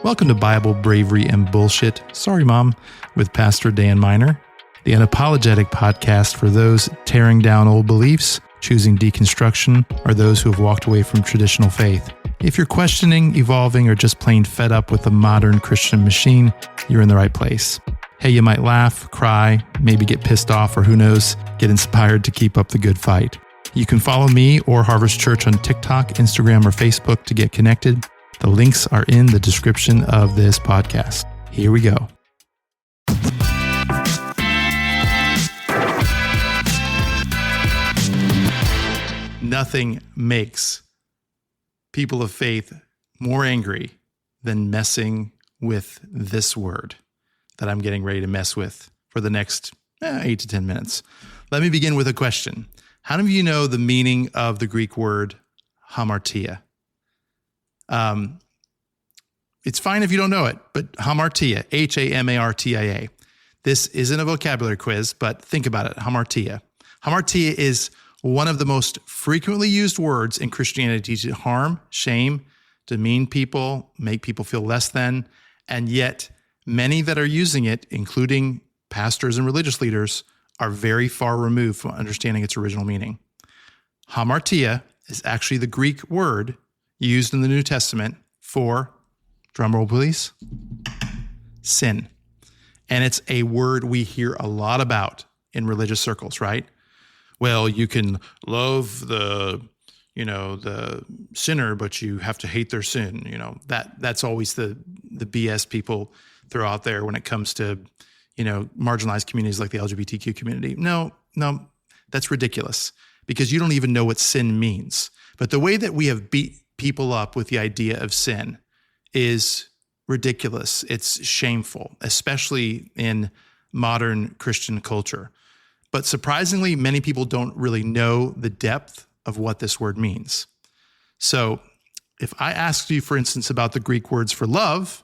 Welcome to Bible, Bravery, and Bullshit. Sorry, Mom, with Pastor Dan Miner, the unapologetic podcast for those tearing down old beliefs, choosing deconstruction, or those who have walked away from traditional faith. If you're questioning, evolving, or just plain fed up with the modern Christian machine, you're in the right place. Hey, you might laugh, cry, maybe get pissed off, or who knows, get inspired to keep up the good fight. You can follow me or Harvest Church on TikTok, Instagram, or Facebook to get connected. The links are in the description of this podcast. Here we go. Nothing makes people of faith more angry than messing with this word that I'm getting ready to mess with for the next 8 to 10 minutes. Let me begin with a question. How many of you know the meaning of the Greek word hamartia? It's fine if you don't know it, but hamartia, Hamartia. This isn't a vocabulary quiz, but think about it, hamartia. Hamartia is one of the most frequently used words in Christianity to harm, shame, demean people, make people feel less than, and yet many that are using it, including pastors and religious leaders, are very far removed from understanding its original meaning. Hamartia is actually the Greek word used in the New Testament for, drumroll please, sin. And it's a word we hear a lot about in religious circles, right? Well, you can love the sinner, but you have to hate their sin. That's always the BS people throw out there when it comes to, marginalized communities like the LGBTQ community. No, that's ridiculous because you don't even know what sin means. But the way that we have beat people up with the idea of sin is ridiculous. It's shameful, especially in modern Christian culture. But surprisingly, many people don't really know the depth of what this word means. So if I asked you, for instance, about the Greek words for love,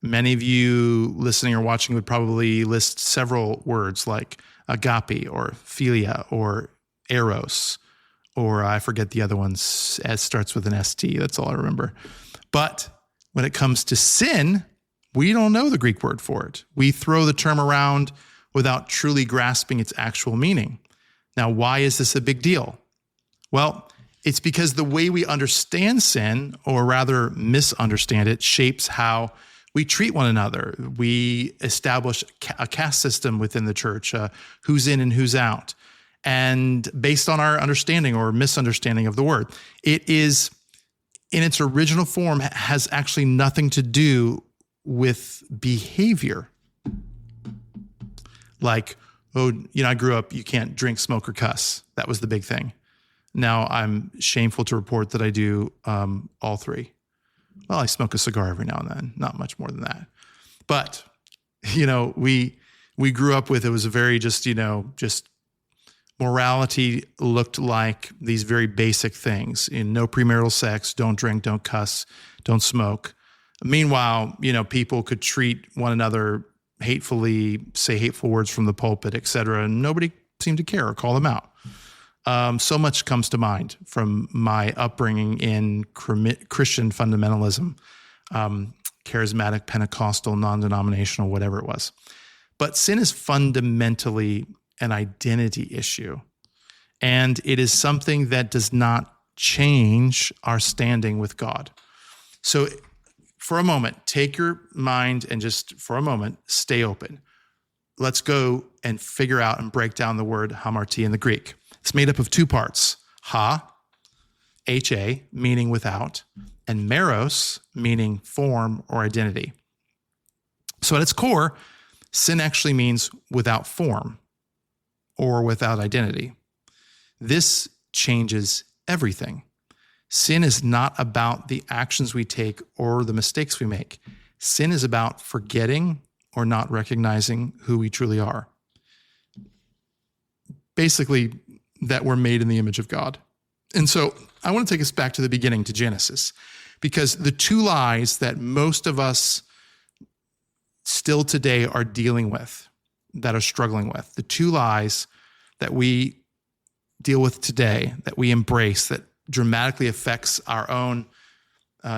many of you listening or watching would probably list several words like agape or philia or eros, or I forget the other ones. It starts with an ST. That's all I remember. But when it comes to sin, we don't know the Greek word for it. We throw the term around without truly grasping its actual meaning. Now, why is this a big deal? Well, it's because the way we understand sin, or rather misunderstand it, shapes how we treat one another. We establish a caste system within the church, who's in and who's out. And based on our understanding or misunderstanding of the word, it is, in its original form, has actually nothing to do with behavior. Like, I grew up, you can't drink, smoke, or cuss. That was the big thing. Now I'm shameful to report that I do all three. Well, I smoke a cigar every now and then, not much more than that. But, we grew up with, it was a very just morality looked like these very basic things. No premarital sex, don't drink, don't cuss, don't smoke. Meanwhile, people could treat one another hatefully, say hateful words from the pulpit, et cetera, and nobody seemed to care or call them out. So much comes to mind from my upbringing in Christian fundamentalism, charismatic, Pentecostal, non-denominational, whatever it was. But sin is fundamentally an identity issue, and it is something that does not change our standing with God. So for a moment, take your mind and just for a moment, stay open. Let's go and figure out and break down the word hamartia in the Greek. It's made up of two parts, H-A, meaning without, and meros, meaning form or identity. So at its core, sin actually means without form or without identity. This changes everything. Sin is not about the actions we take or the mistakes we make. Sin is about forgetting or not recognizing who we truly are. Basically, that we're made in the image of God. And so I want to take us back to the beginning, to Genesis, because the two lies that most of us still today are dealing with, that are struggling with, the two lies that we deal with today, that we embrace, that dramatically affects our own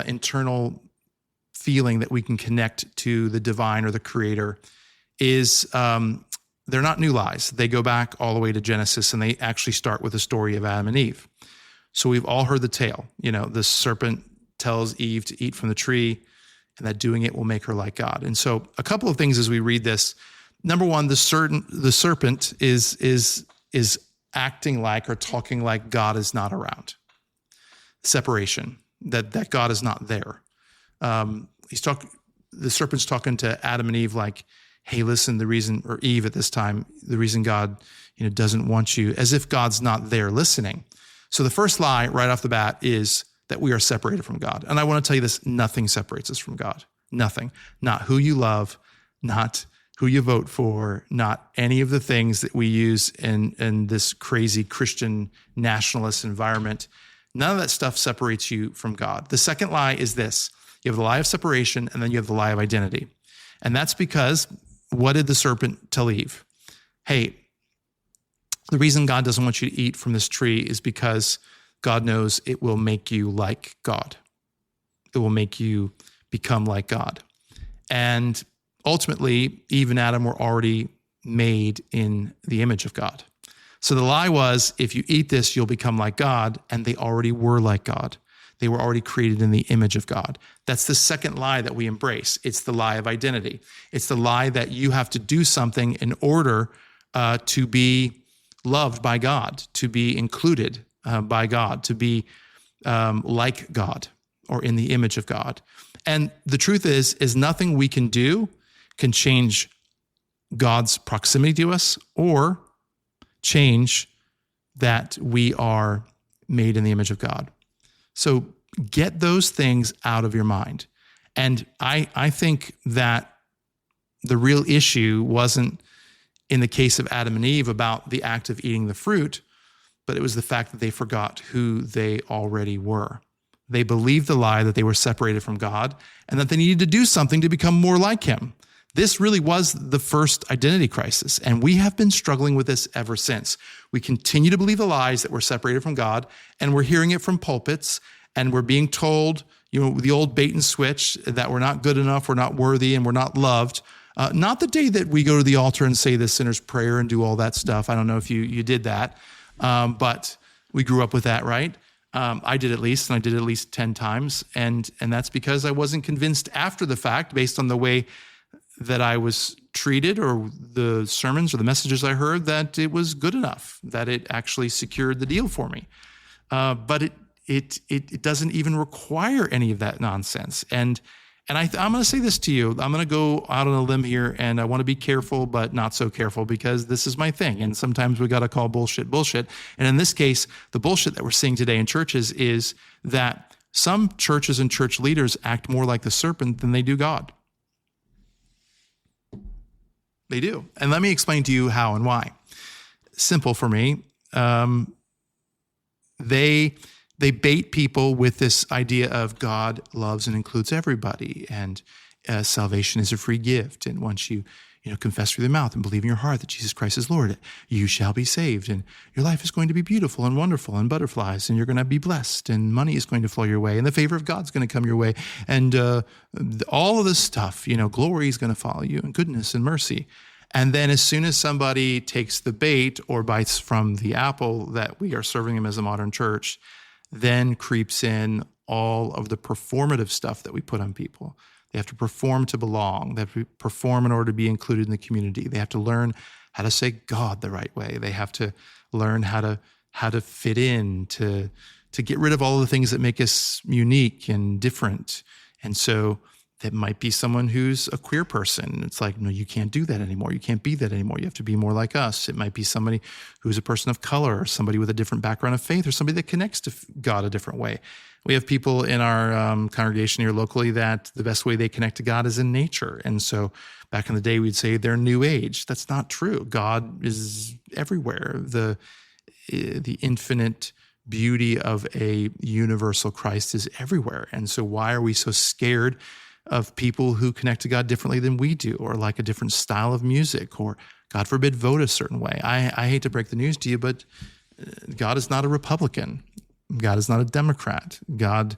internal feeling that we can connect to the divine or the creator is they're not new lies. They go back all the way to Genesis, and they actually start with the story of Adam and Eve. So we've all heard the tale. The serpent tells Eve to eat from the tree, and that doing it will make her like God. And so a couple of things as we read this. Number one, the serpent is acting like or talking like God is not around. Separation, that God is not there. The serpent's talking to Adam and Eve like, hey, listen, or Eve at this time, the reason God, doesn't want you, as if God's not there listening. So the first lie right off the bat is that we are separated from God. And I want to tell you this, nothing separates us from God. Nothing. Not who you love, not who you vote for, not any of the things that we use in this crazy Christian nationalist environment. None of that stuff separates you from God. The second lie is this. You have the lie of separation, and then you have the lie of identity. And that's because, what did the serpent tell Eve? Hey, the reason God doesn't want you to eat from this tree is because God knows it will make you like God. It will make you become like God. And ultimately, Eve and Adam were already made in the image of God. So the lie was, if you eat this, you'll become like God, and they already were like God. They were already created in the image of God. That's the second lie that we embrace. It's the lie of identity. It's the lie that you have to do something in order to be loved by God, to be included by God, to be like God or in the image of God. And the truth is nothing we can do can change God's proximity to us or change that we are made in the image of God. So get those things out of your mind. And I think that the real issue wasn't in the case of Adam and Eve about the act of eating the fruit, but it was the fact that they forgot who they already were. They believed the lie that they were separated from God and that they needed to do something to become more like him. This really was the first identity crisis, and we have been struggling with this ever since. We continue to believe the lies that we're separated from God, and we're hearing it from pulpits, and we're being told, the old bait and switch, that we're not good enough, we're not worthy, and we're not loved. Not the day that we go to the altar and say the sinner's prayer and do all that stuff. I don't know if you did that, but we grew up with that, right? I did at least, and I did it at least 10 times, and that's because I wasn't convinced after the fact, based on the way that I was treated or the sermons or the messages I heard, that it was good enough, that it actually secured the deal for me. But it doesn't even require any of that nonsense. And I'm going to say this to you. I'm going to go out on a limb here, and I want to be careful, but not so careful, because this is my thing. And sometimes we got to call bullshit. And in this case, the bullshit that we're seeing today in churches is that some churches and church leaders act more like the serpent than they do God. They do. And let me explain to you how and why. Simple for me. They bait people with this idea of God loves and includes everybody, and salvation is a free gift. And once you confess with your mouth and believe in your heart that Jesus Christ is Lord, you shall be saved, and your life is going to be beautiful and wonderful and butterflies, and you're going to be blessed, and money is going to flow your way, and the favor of God's going to come your way, and all of this stuff, glory is going to follow you, and goodness and mercy. And then as soon as somebody takes the bait or bites from the apple that we are serving them as a modern church, then creeps in all of the performative stuff that we put on people. They have to perform to belong. They have to perform in order to be included in the community. They have to learn how to say God the right way. They have to learn how to fit in, to get rid of all of the things that make us unique and different. And so that might be someone who's a queer person. It's like, no, you can't do that anymore. You can't be that anymore. You have to be more like us. It might be somebody who's a person of color, or somebody with a different background of faith, or somebody that connects to God a different way. We have people in our congregation here locally that the best way they connect to God is in nature. And so back in the day, we'd say they're New Age. That's not true. God is everywhere. The infinite beauty of a universal Christ is everywhere. And so why are we so scared of people who connect to God differently than we do, or like a different style of music, or God forbid, vote a certain way? I hate to break the news to you, but God is not a Republican. God is not a Democrat. God,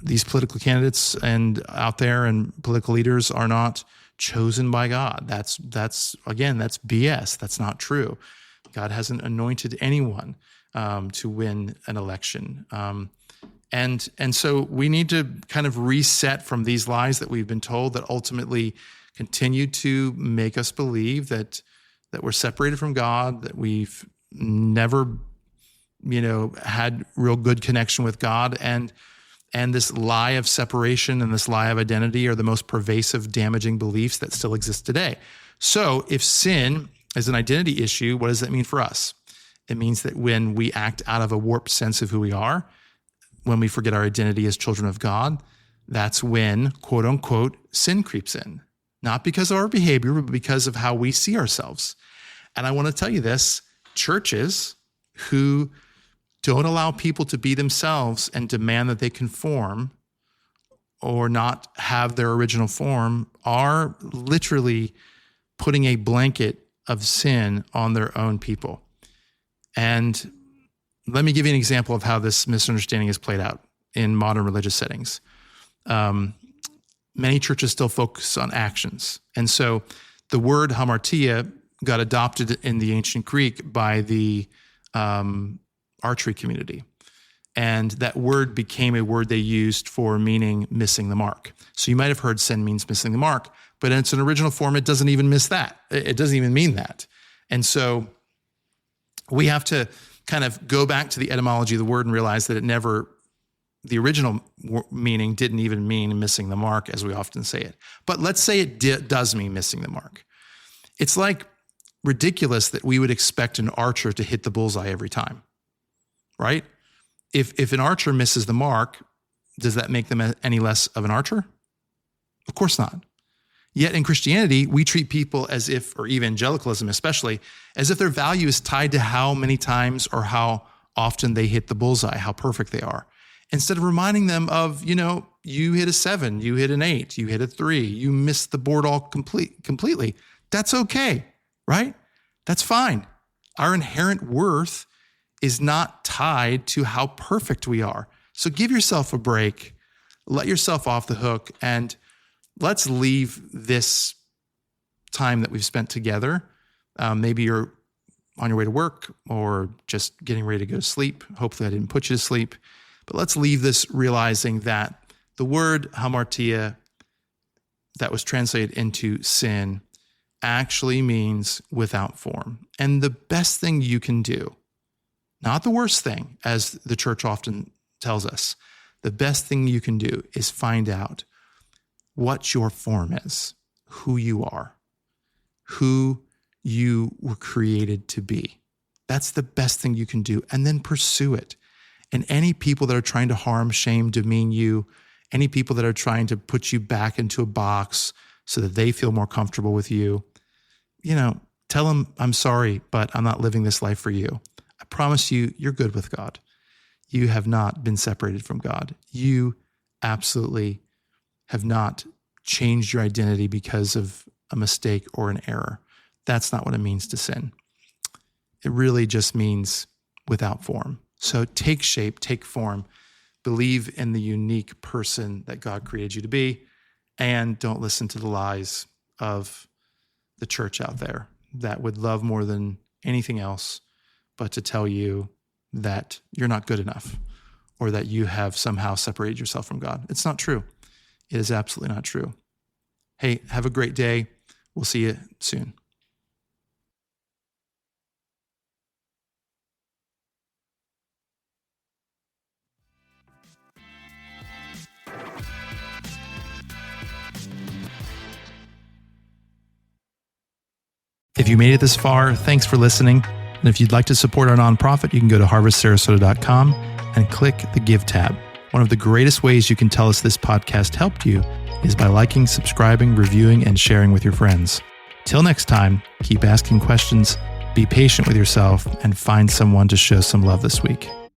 these political candidates and out there and political leaders are not chosen by God. That's BS. That's not true. God hasn't anointed anyone to win an election. And so we need to kind of reset from these lies that we've been told that ultimately continue to make us believe that we're separated from God, that we've never, had real good connection with God. And this lie of separation and this lie of identity are the most pervasive, damaging beliefs that still exist today. So if sin is an identity issue, what does that mean for us? It means that when we act out of a warped sense of who we are, when we forget our identity as children of God, that's when, quote unquote, sin creeps in. Not because of our behavior, but because of how we see ourselves. And I want to tell you this, churches who don't allow people to be themselves and demand that they conform or not have their original form are literally putting a blanket of sin on their own people. And let me give you an example of how this misunderstanding is played out in modern religious settings. Many churches still focus on actions. And so the word hamartia got adopted in the ancient Greek by the archery community. And that word became a word they used for meaning missing the mark. So you might have heard sin means missing the mark, but in its original form, it doesn't even miss that. It doesn't even mean that. And so we have to kind of go back to the etymology of the word and realize that the original meaning didn't even mean missing the mark as we often say it. But let's say it does mean missing the mark. It's like ridiculous that we would expect an archer to hit the bullseye every time, right? If an archer misses the mark, does that make them any less of an archer? Of course not. Yet in Christianity, we treat people as if, or evangelicalism especially, as if their value is tied to how many times or how often they hit the bullseye, how perfect they are. Instead of reminding them of, you hit a 7, you hit an 8, you hit a 3, you missed the board all completely. That's okay, right? That's fine. Our inherent worth is not tied to how perfect we are. So give yourself a break, let yourself off the hook, and let's leave this time that we've spent together. Maybe you're on your way to work or just getting ready to go to sleep. Hopefully I didn't put you to sleep. But let's leave this realizing that the word hamartia that was translated into sin actually means without form. And the best thing you can do, not the worst thing, as the church often tells us, the best thing you can do is find out what your form is, who you are, who you were created to be. That's the best thing you can do, and then pursue it. And any people that are trying to harm, shame, demean you, any people that are trying to put you back into a box so that they feel more comfortable with you, tell them, I'm sorry, but I'm not living this life for you. I promise you, you're good with God. You have not been separated from God. You absolutely have not changed your identity because of a mistake or an error. That's not what it means to sin. It really just means without form. So take shape, take form, believe in the unique person that God created you to be, and don't listen to the lies of the church out there that would love more than anything else but to tell you that you're not good enough or that you have somehow separated yourself from God. It's not true. It is absolutely not true. Hey, have a great day. We'll see you soon. If you made it this far, thanks for listening. And if you'd like to support our nonprofit, you can go to harvestsarasota.com and click the Give tab. One of the greatest ways you can tell us this podcast helped you is by liking, subscribing, reviewing, and sharing with your friends. Till next time, keep asking questions, be patient with yourself, and find someone to show some love this week.